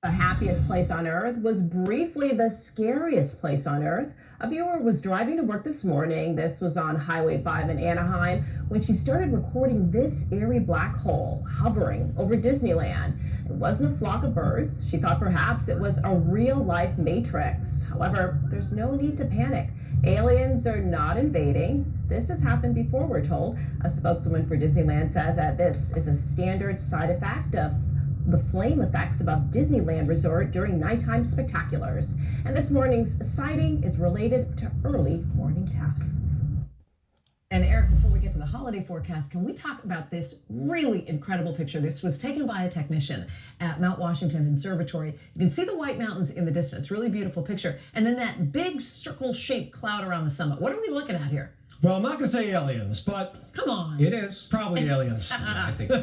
The happiest place on earth was briefly the scariest place on earth. A viewer was driving to work this morning. This was on Highway 5 in Anaheim when she started recording this eerie black hole hovering over Disneyland. It wasn't a flock of birds. She thought perhaps it was a real life matrix. However, there's no need to panic. Aliens are not invading. This has happened before, we're told. A spokeswoman for Disneyland says that this is a standard side effect of the flame effects above Disneyland Resort during nighttime spectaculars. And this morning's sighting is related to early morning tests. And Eric, before we get to the holiday forecast, can we talk about this really incredible picture? This was taken by a technician at Mount Washington Observatory. You can see the White Mountains in the distance. Really beautiful picture. And then that big circle-shaped cloud around the summit. What are we looking at here? Well, I'm not going to say aliens, but come on. It is probably aliens. I think so.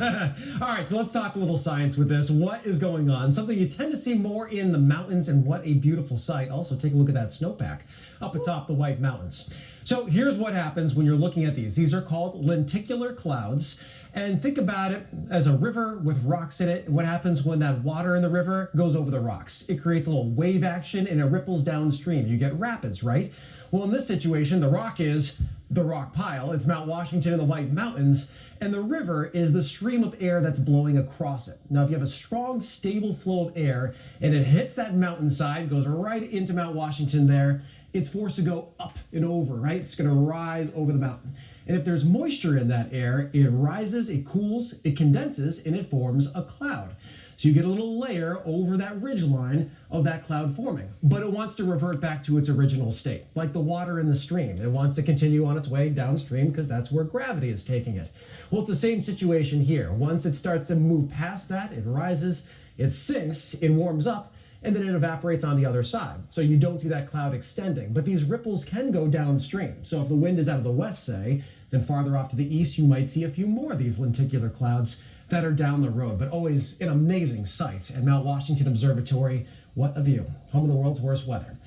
All right, so let's talk a little science with this. What is going on? Something you tend to see more in the mountains, and what a beautiful sight. Also, take a look at that snowpack up atop the White Mountains. So here's what happens when you're looking at these. These are called lenticular clouds. And think about it as a river with rocks in it. What happens when that water in the river goes over the rocks? It creates a little wave action and it ripples downstream. You get rapids, right? Well, in this situation, the rock is the rock pile. It's Mount Washington and the White Mountains. And the river is the stream of air that's blowing across it. Now, if you have a strong, stable flow of air and it hits that mountainside, goes right into Mount Washington there, it's forced to go up and over, right? It's going to rise over the mountain. And if there's moisture in that air, it rises, it cools, it condenses, and it forms a cloud. So you get a little layer over that ridge line of that cloud forming. But it wants to revert back to its original state, like the water in the stream. It wants to continue on its way downstream because that's where gravity is taking it. Well, it's the same situation here. Once it starts to move past that, it rises, it sinks, it warms up, and then it evaporates on the other side. So you don't see that cloud extending. But these ripples can go downstream. So if the wind is out of the west, say, then farther off to the east, you might see a few more of these lenticular clouds that are down the road. But always an amazing sight at Mount Washington Observatory. What a view. Home of the world's worst weather.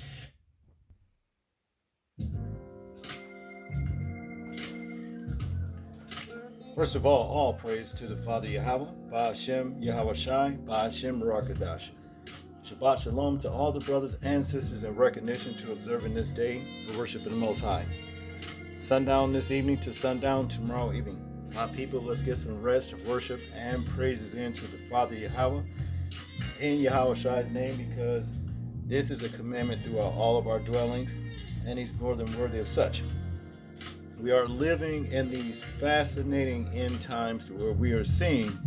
First of all praise to the Father Yahweh, Ba'ashem Yahweh Shai, Ba'ashem Rakadash. Shabbat Shalom to all the brothers and sisters in recognition to observing this day for worshiping the Most High. Sundown this evening to sundown tomorrow evening. My people, let's get some rest, worship, and praises into the Father Yahweh in Yahweh Shai's name, because this is a commandment throughout all of our dwellings, and He's more than worthy of such. We are living in these fascinating end times where we are seeing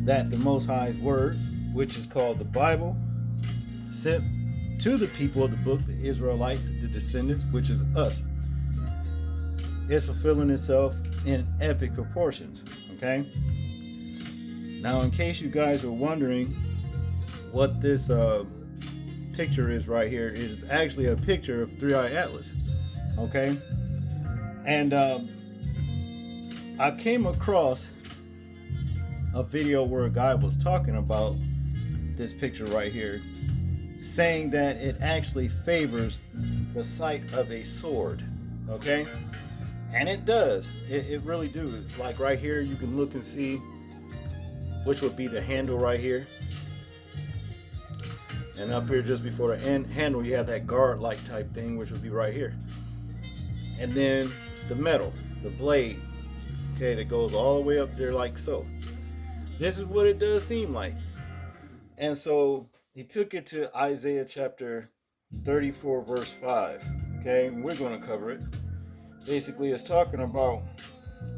that the Most High's Word, which is called the Bible, sent to the people of the book, the Israelites, the descendants, which is us, is fulfilling itself in epic proportions, okay? Now, in case you guys are wondering what this picture is right here, it is actually a picture of 3iAtlas, okay? And I came across a video where a guy was talking about this picture right here, saying that it actually favors the sight of a sword, okay? And it does. It really does. It's like right here, you can look and see, which would be the handle right here. And up here just before the handle, you have that guard-like type thing, which would be right here. And then the metal, the blade, okay, that goes all the way up there like so. This is what it does seem like. And so he took it to Isaiah chapter 34, verse 5. Okay, and we're going to cover it. Basically, it's talking about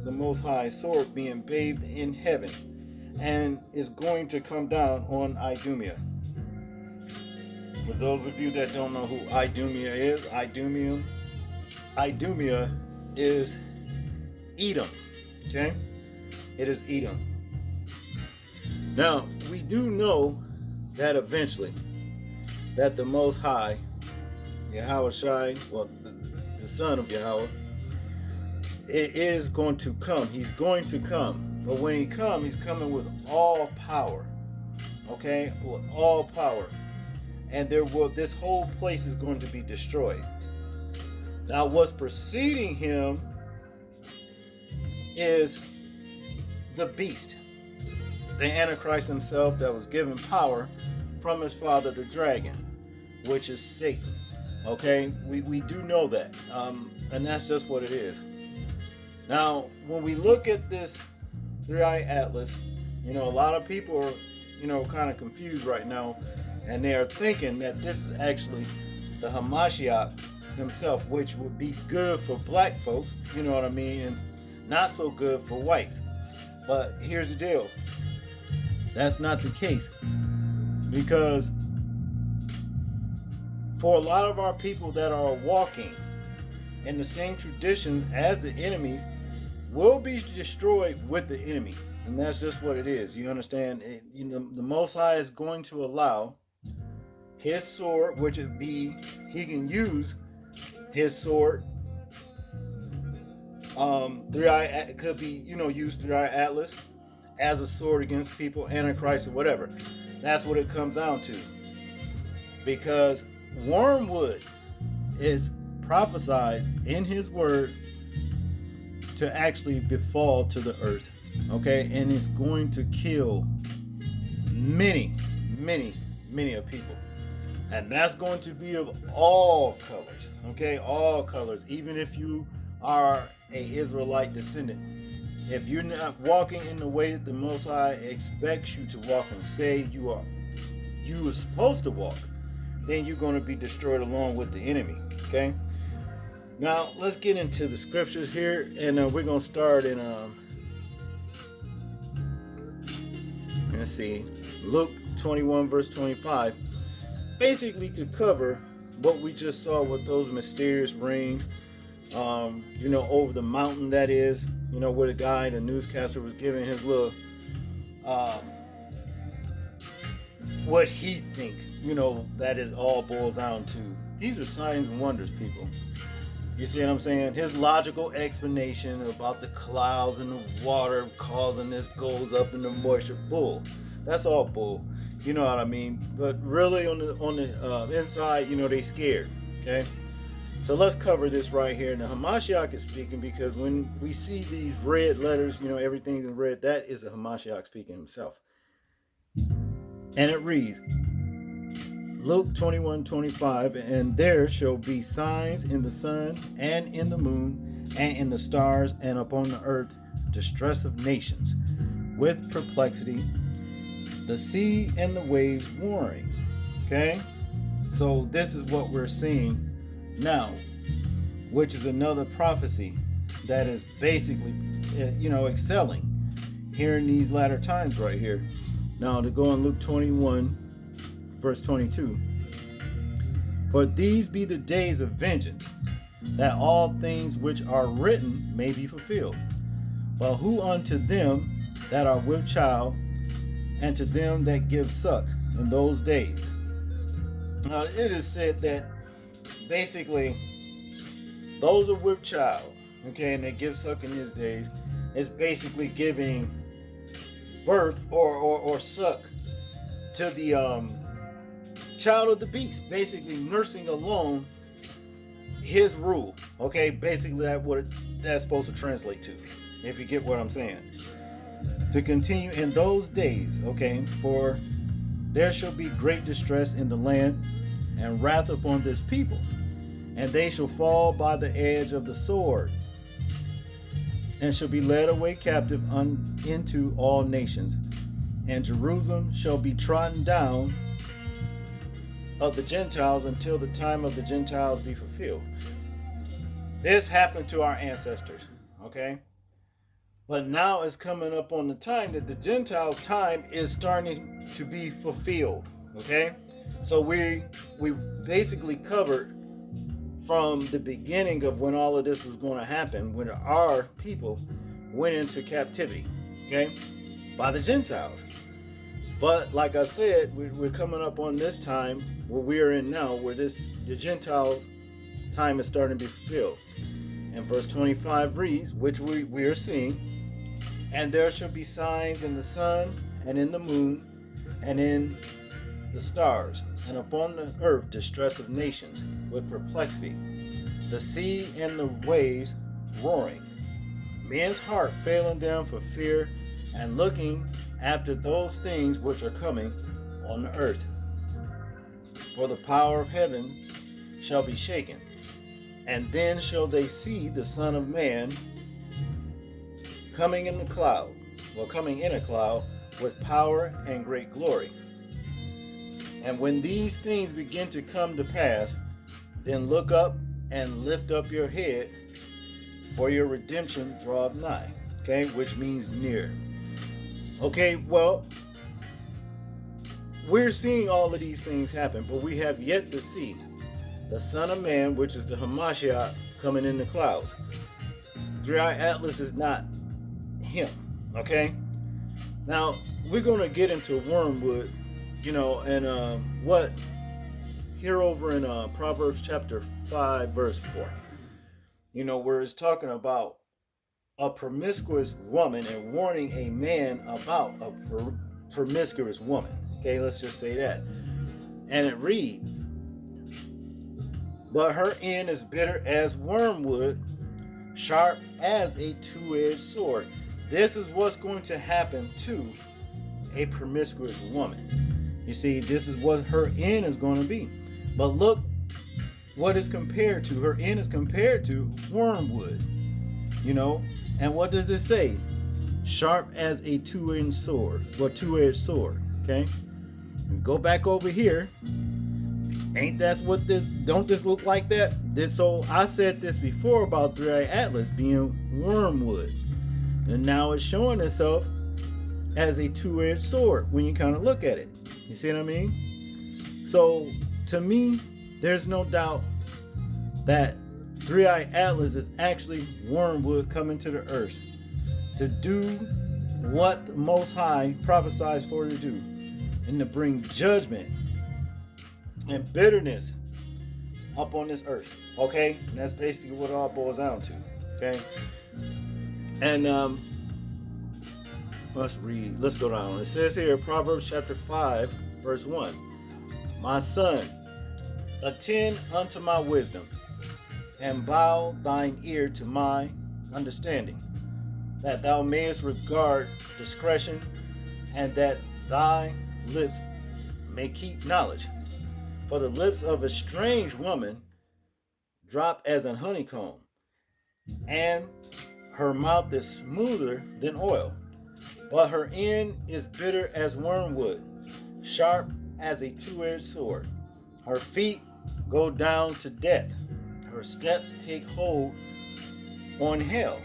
the Most High sword being bathed in heaven and is going to come down on Idumea. For those of you that don't know who Idumea is, Idumea is Edom. Okay? It is Edom. Now, we do know that eventually that the Most High, Yahweh Shai, well, the Son of Yahweh, it is going to come. He's going to come. But when he comes, he's coming with all power. Okay? With all power. And this whole place is going to be destroyed. Now, what's preceding him is the beast, the Antichrist himself, that was given power from his father, the dragon, which is Satan. Okay, we do know that, and that's just what it is. Now, when we look at this 3iAtlas, a lot of people are, kind of confused right now, and they are thinking that this is actually the Hamashiach himself, which would be good for black folks, you know what I mean, and not so good for whites. But here's the deal. That's not the case. Because for a lot of our people that are walking in the same traditions as the enemies will be destroyed with the enemy. And that's just what it is. You understand? The Most High is going to allow his sword, which would be, he can use his sword. It could be, use 3iAtlas as a sword against people, Antichrist or whatever. That's what it comes down to. Because Wormwood is prophesied in his word to actually befall to the earth. Okay, and it's going to kill many of people. And that's going to be of all colors. Okay, all colors. Even if you are a Israelite descendant, if you're not walking in the way that the Most High expects you to walk and say you are supposed to walk, then you're going to be destroyed along with the enemy. Okay, now let's get into the scriptures here, and we're going to start in let's see, Luke 21 verse 25, basically to cover what we just saw with those mysterious rings, over the mountain, that is, where the guy, the newscaster, was giving his little, what he think, that it all boils down to. These are signs and wonders, people. You see what I'm saying? His logical explanation about the clouds and the water causing this goes up in the moisture, bull. That's all bull. You know what I mean? But really on the inside, they scared. Okay? So let's cover this right here. Now, Hamashiach is speaking, because when we see these red letters, everything's in red, that is a Hamashiach speaking himself. And it reads, Luke 21:25, and there shall be signs in the sun and in the moon and in the stars, and upon the earth distress of nations, with perplexity, the sea and the waves warring. Okay, so this is what we're seeing now, which is another prophecy that is basically, excelling here in these latter times right here. Now, to go in Luke 21 verse 22, for these be the days of vengeance, that all things which are written may be fulfilled. But who unto them that are with child, and to them that give suck in those days? Now, it is said that basically those are with child, okay, and they give suck in his days, is basically giving birth or suck to the child of the beast, basically nursing alone his rule. Okay, basically that's supposed to translate to, if you get what I'm saying. To continue in those days, okay, for there shall be great distress in the land, and wrath upon this people, and they shall fall by the edge of the sword, and shall be led away captive into all nations, and Jerusalem shall be trodden down of the Gentiles until the time of the Gentiles be fulfilled. This happened to our ancestors, okay? But now it's coming up on the time that the Gentiles' time is starting to be fulfilled, okay? So we basically covered from the beginning of when all of this was going to happen, when our people went into captivity, okay, by the Gentiles. But like I said, we're coming up on this time where we are in now, where the Gentiles' time is starting to be fulfilled. And verse 25 reads, which we are seeing, and there shall be signs in the sun and in the moon and in the stars, and upon the earth distress of nations, with perplexity, the sea and the waves roaring, men's heart failing them for fear, and looking after those things which are coming on the earth. for the power of heaven shall be shaken. And then shall they see the Son of Man coming in a cloud with power and great glory. And when these things begin to come to pass, then look up and lift up your head, for your redemption draweth nigh. Okay, which means near. Okay, well, we're seeing all of these things happen, but we have yet to see the Son of Man, which is the Hamashiach, coming in the clouds. 3iAtlas is not him. Okay, now we're going to get into Wormwood, and what here over in Proverbs chapter 5 verse 4, where it's talking about a promiscuous woman and warning a man about a promiscuous woman. Okay, let's just say that. And it reads, but her end is bitter as wormwood, sharp as a two-edged sword. This is what's going to happen to a promiscuous woman. You see, this is what her end is going to be. But look what is compared to. Her end is compared to wormwood. And what does it say? Sharp as a two-edged sword. Okay? Go back over here. Ain't that's what this? Don't this look like that? So I said this before about 3iAtlas being wormwood, and now it's showing itself as a two-edged sword when you kind of look at it. You see what I mean? So to me, there's no doubt that 3iAtlas is actually wormwood coming to the earth to do what the Most High prophesies for it to do, and to bring judgment and bitterness up on this earth. Okay, and that's basically what it all boils down to. Okay, and let's go down. It says here, Proverbs chapter 5 verse 1, my son, attend unto my wisdom, and bow thine ear to my understanding, that thou mayest regard discretion, and that thy lips may keep knowledge. For the lips of a strange woman drop as an honeycomb, and her mouth is smoother than oil. But her end is bitter as wormwood, sharp as a two-edged sword. Her feet go down to death. Her steps take hold on hell,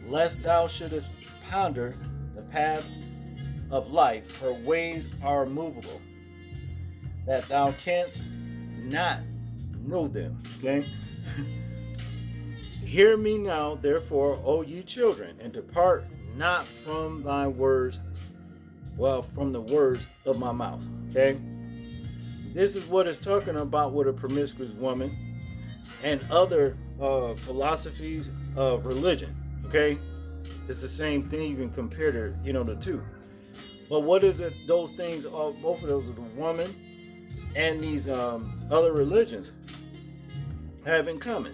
lest thou shouldest ponder the path of life. Her ways are movable, that thou canst not know them. Okay? Hear me now, therefore, O ye children, and depart not from thy words, from the words of my mouth. Okay? This is what it's talking about with a promiscuous woman and other philosophies of religion. Okay? It's the same thing. You can compare the two. But what is it? Those things, both of those are the woman and these other religions have in common.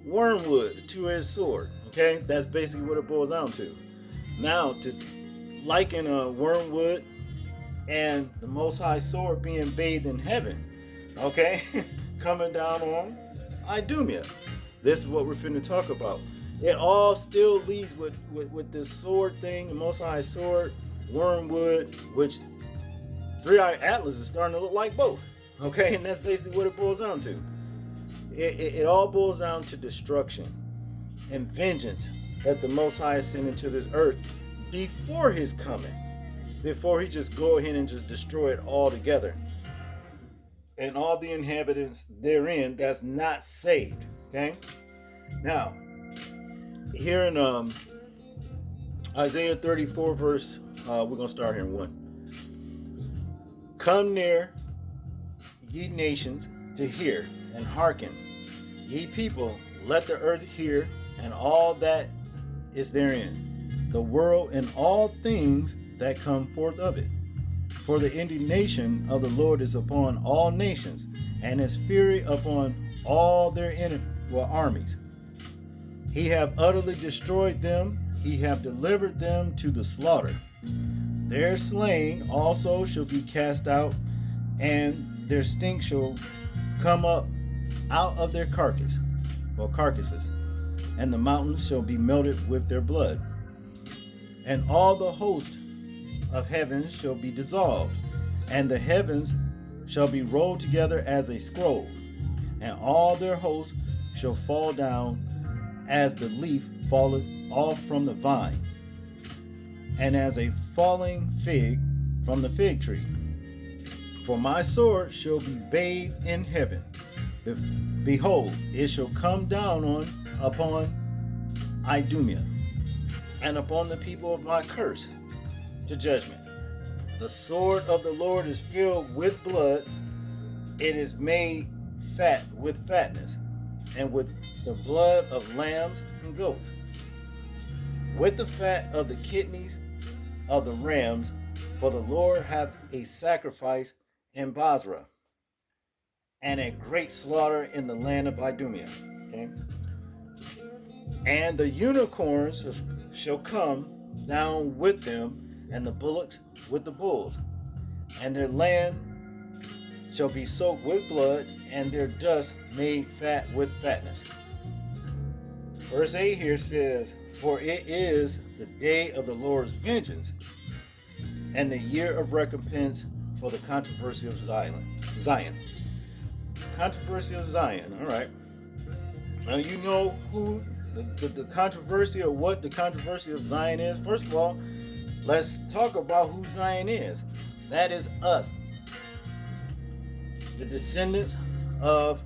Wormwood, the two-edged sword. Okay, that's basically what it boils down to. Now, to liken wormwood and the Most High sword being bathed in heaven, okay, coming down on Idumea. This is what we're finna talk about. It all still leads with this sword thing, the Most High sword, wormwood, which 3iAtlas is starting to look like both. Okay, and that's basically what it boils down to. It all boils down to destruction and vengeance that the Most High is sending to this earth before his coming, before he just go ahead and just destroy it all together, and all the inhabitants therein that's not saved. Okay, now here in Isaiah 34 verse, we're gonna start here in 1. Come near, ye nations, to hear, and hearken, ye people, let the earth hear, and all that is therein, the world and all things that come forth of it. For the indignation of the Lord is upon all nations, and his fury upon all their armies. He have utterly destroyed them, he have delivered them to the slaughter. Their slain also shall be cast out, and their stink shall come up out of their carcasses, and the mountains shall be melted with their blood. And all the host of heaven shall be dissolved, and the heavens shall be rolled together as a scroll, and all their hosts shall fall down as the leaf falleth off from the vine, and as a falling fig from the fig tree. For my sword shall be bathed in heaven. Behold, it shall come down upon Idumea, and upon the people of my curse, to judgment. The sword of the Lord is filled with blood. It is made fat with fatness, and with the blood of lambs and goats, with the fat of the kidneys of the rams. For the Lord hath a sacrifice in Basra, and a great slaughter in the land of Idumea. Okay? And the unicorns shall come down with them, and the bullocks with the bulls, and their land shall be soaked with blood, and their dust made fat with fatness. Verse 8 here says, for it is the day of the Lord's vengeance, and the year of recompense for the controversy of Zion. Controversy of Zion, all right. Now you know who the controversy, or what the controversy of Zion is. First of all, let's talk about who Zion is. That is us, the descendants of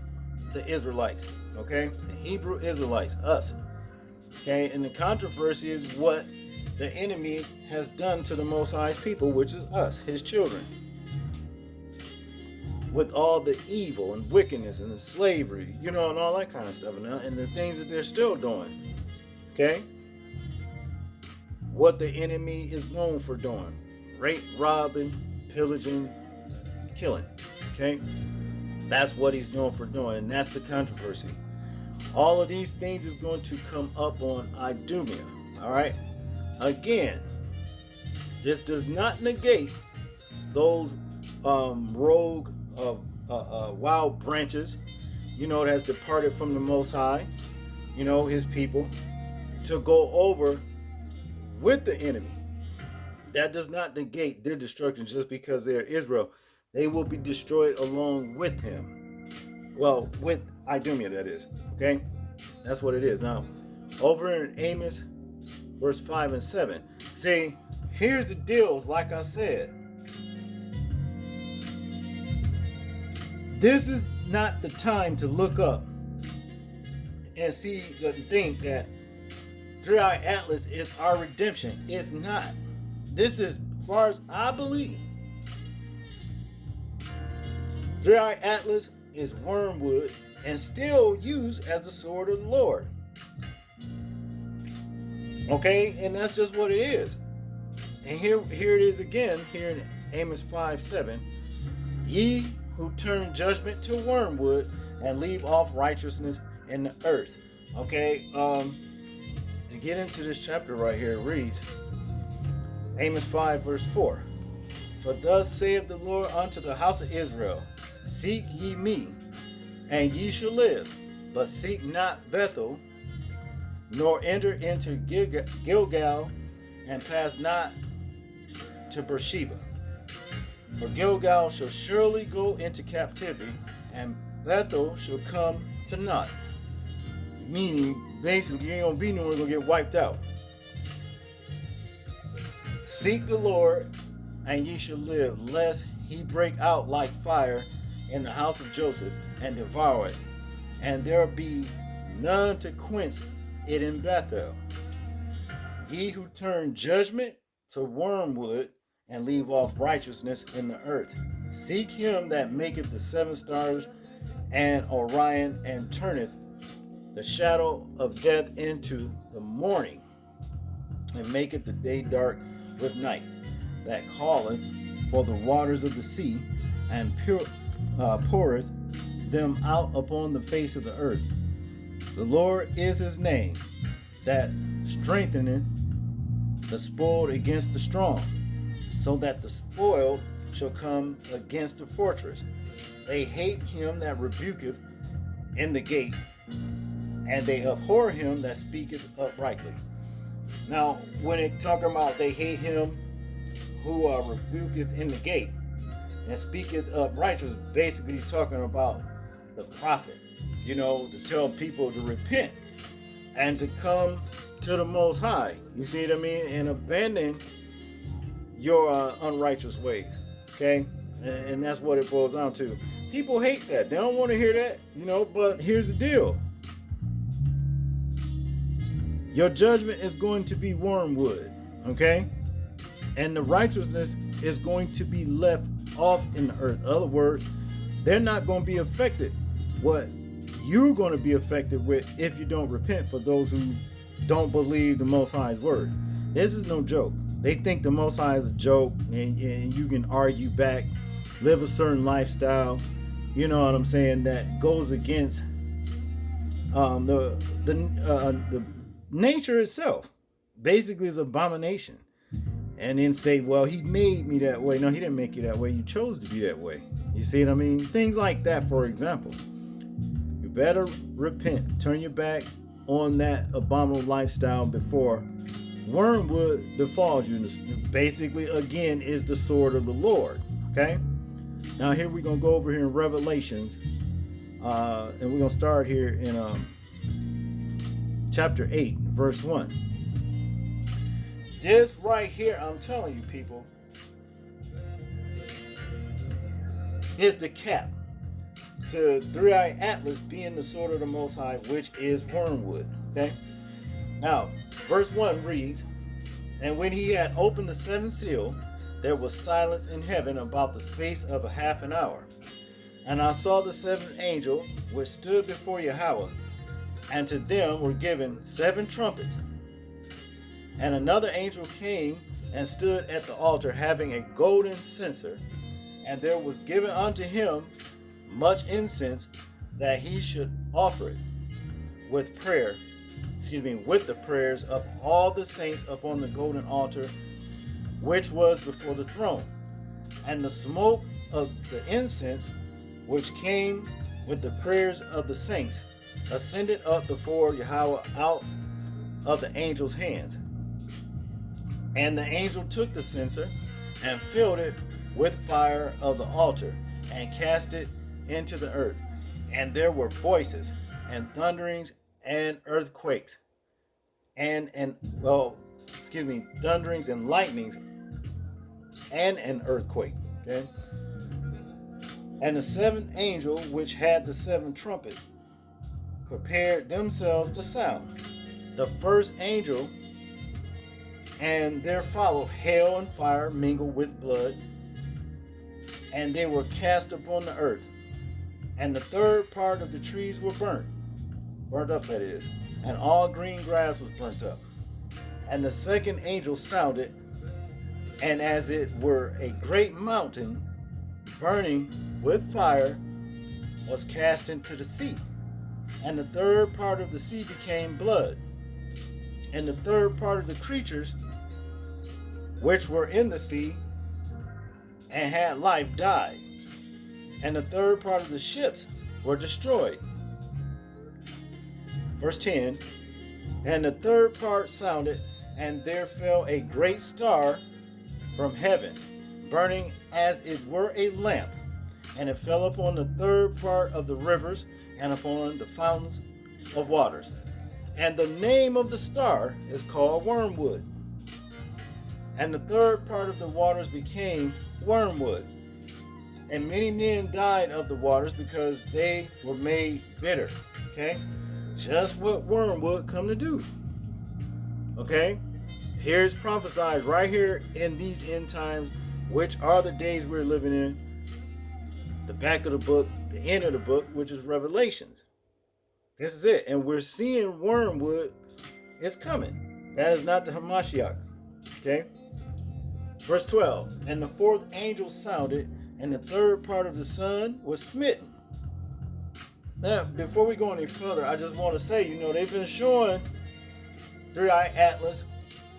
the Israelites, okay? The Hebrew Israelites, us, okay? And the controversy is what the enemy has done to the Most High's people, which is us, his children, with all the evil and wickedness and the slavery, you know, and all that kind of stuff, and the things that they're still doing, okay? What the enemy is known for doing: rape, robbing, pillaging, killing, okay? That's what he's known for doing, and that's the controversy. All of these things is going to come up on Idumea, all right? Again, this does not negate those rogue wild branches, you know, that has departed from the Most High, you know, his people, to go over with the enemy. That does not negate their destruction just because they're Israel. They will be destroyed along with him. Well, with Idumea, that is. Okay? That's what it is. Now, over in Amos, verse 5 and 7. See, here's the deals, like I said. This is not the time to look up and see, think that 3iAtlas is our redemption. It's not. This is, as far as I believe, 3iAtlas is Wormwood and still used as the sword of the Lord. Okay, and that's just what it is. And here it is again, here in Amos 5:7. Ye who turn judgment to wormwood and leave off righteousness in the earth. Okay, to get into this chapter right here, it reads, Amos 5 verse 4. For thus saith the Lord unto the house of Israel, seek ye me, and ye shall live, but seek not Bethel, nor enter into Gilgal, and pass not to Beersheba. For Gilgal shall surely go into captivity, and Bethel shall come to naught. Meaning, basically, you ain't gonna be nowhere, gonna get wiped out. Seek the Lord, and ye shall live, lest he break out like fire in the house of Joseph, and devour it, and there be none to quench it in Bethel. Ye who turn judgment to wormwood, and leave off righteousness in the earth. Seek him that maketh the 7 stars and Orion, and turneth the shadow of death into the morning, and maketh the day dark with night, that calleth for the waters of the sea, and poureth them out upon the face of the earth. The Lord is his name, that strengtheneth the spoiled against the strong, so that the spoiled shall come against the fortress. They hate him that rebuketh in the gate, and they abhor him that speaketh uprightly. Now, when it talking about they hate him who rebuketh in the gate and speaketh uprightly, basically he's talking about the prophet, to tell people to repent and to come to the Most High. You see what I mean? And abandon your unrighteous ways. Okay? And that's what it boils down to. People hate that. They don't want to hear that, but here's the deal. Your judgment is going to be wormwood, okay? And the righteousness is going to be left off in the earth. In other words, they're not going to be affected. What you're going to be affected with if you don't repent, for those who don't believe the Most High's word. This is no joke. They think the Most High is a joke, and you can argue back, live a certain lifestyle, you know what I'm saying, that goes against the nature itself. Basically, is abomination. And then say, well, he made me that way. No, he didn't make you that way. You chose to be that way. You see what I mean? Things like that, for example. You better repent. Turn your back on that abominable lifestyle before wormwood befalls you. Basically, again, is the sword of the Lord. Okay? Now, here we're going to go over here in Revelations. And we're going to start here in chapter 8, verse 1. This right here, I'm telling you, people, is the cap to 3iAtlas being the sword of the Most High, which is wormwood. Okay? Now, verse 1 reads, and when he had opened the seventh seal, there was silence in heaven about the space of a half an hour. And I saw the seventh angel, which stood before Yahweh, and to them were given 7 trumpets. And another angel came and stood at the altar, having a golden censer, and there was given unto him much incense, that he should offer it with the prayers of all the saints upon the golden altar, which was before the throne. And the smoke of the incense, which came with the prayers of the saints, ascended up before Yahweh out of the angel's hands. And the angel took the censer and filled it with fire of the altar and cast it into the earth. And there were voices and thunderings and earthquakes thunderings and lightnings and an earthquake. Okay. And the seventh angel, which had the 7th trumpet, prepared themselves to sound. The first angel, and there followed hail and fire mingled with blood, and they were cast upon the earth. And the third part of the trees were burnt up, that is, and all green grass was burnt up. And the second angel sounded, and as it were a great mountain burning with fire was cast into the sea. And the third part of the sea became blood. And the third part of the creatures which were in the sea and had life died. And the third part of the ships were destroyed. Verse 10, and the third part sounded, and there fell a great star from heaven, burning as it were a lamp, and it fell upon the third part of the rivers and upon the fountains of waters. And the name of the star is called Wormwood. And the third part of the waters became wormwood. And many men died of the waters because they were made bitter. Okay? Just what wormwood come to do. Okay? Here's prophesied right here in these end times, which are the days we're living in. The back of the book, the end of the book, which is Revelations. This is it. And we're seeing wormwood is coming. That is not the Hamashiach. Okay? Verse 12. And the fourth angel sounded, and the third part of the sun was smitten. Now, before we go any further, I just want to say, they've been showing 3iAtlas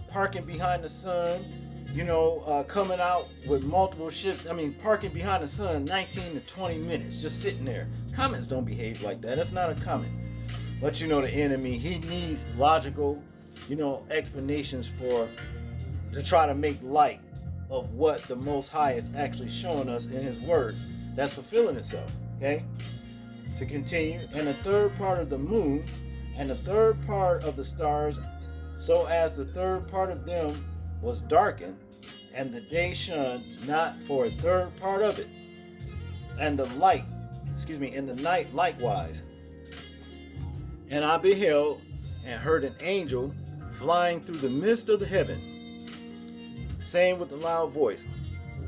parking behind the sun, coming out with multiple ships. I mean, parking behind the sun 19 to 20 minutes, just sitting there. Comets don't behave like that. That's not a comet. But the enemy, he needs logical, explanations to try to make light of what the Most High is actually showing us in his word that's fulfilling itself. Okay? To continue, and the third part of the moon and the third part of the stars, so as the third part of them was darkened, and the day shone not for a third part of it, and the night likewise. And I beheld and heard an angel flying through the midst of the heaven, saying with a loud voice,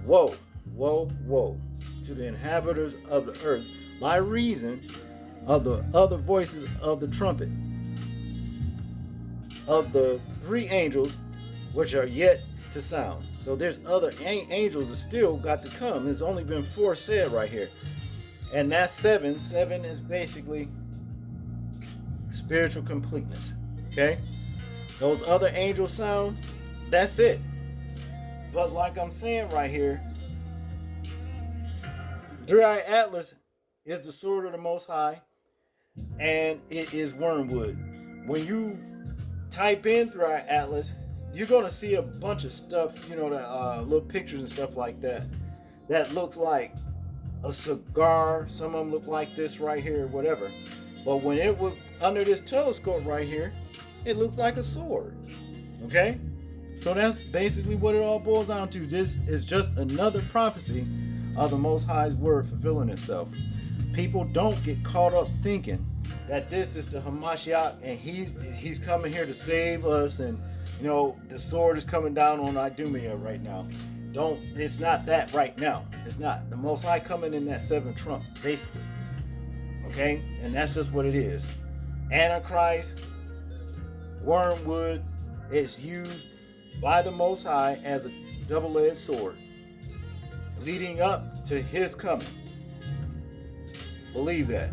Woe, woe, woe to the inhabitants of the earth, by reason of the other voices of the trumpet of the three angels which are yet to sound. So there's other angels that still got to come. There's only been 4 said right here. And that's 7. 7 is basically spiritual completeness. Okay? Those other angels sound, that's it. But like I'm saying right here, 3iAtlas is the sword of the Most High, and it is Wormwood. When you type in 3iAtlas, you're going to see a bunch of stuff, little pictures and stuff like that, that looks like a cigar. Some of them look like this right here, whatever. But when it was under this telescope right here, it looks like a sword. Okay? So that's basically what it all boils down to. This is just another prophecy of the Most High's word fulfilling itself. People don't get caught up thinking that this is the Hamashiach and he's coming here to save us, and the sword is coming down on Idumea right now. It's not that right now. It's not. The Most High coming in that 7th trump, basically. Okay? And that's just what it is. Antichrist, Wormwood is used by the Most High as a double-edged sword, leading up to his coming. Believe that.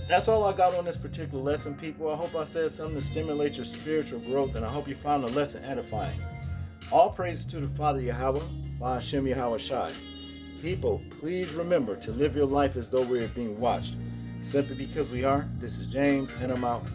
That's all I got on this particular lesson, people. I hope I said something to stimulate your spiritual growth, and I hope you found the lesson edifying. All praises to the Father Yahweh, Ba'ashem Yahweh Shai. People, please remember to live your life as though we are being watched. Simply because we are. This is James, and I'm out.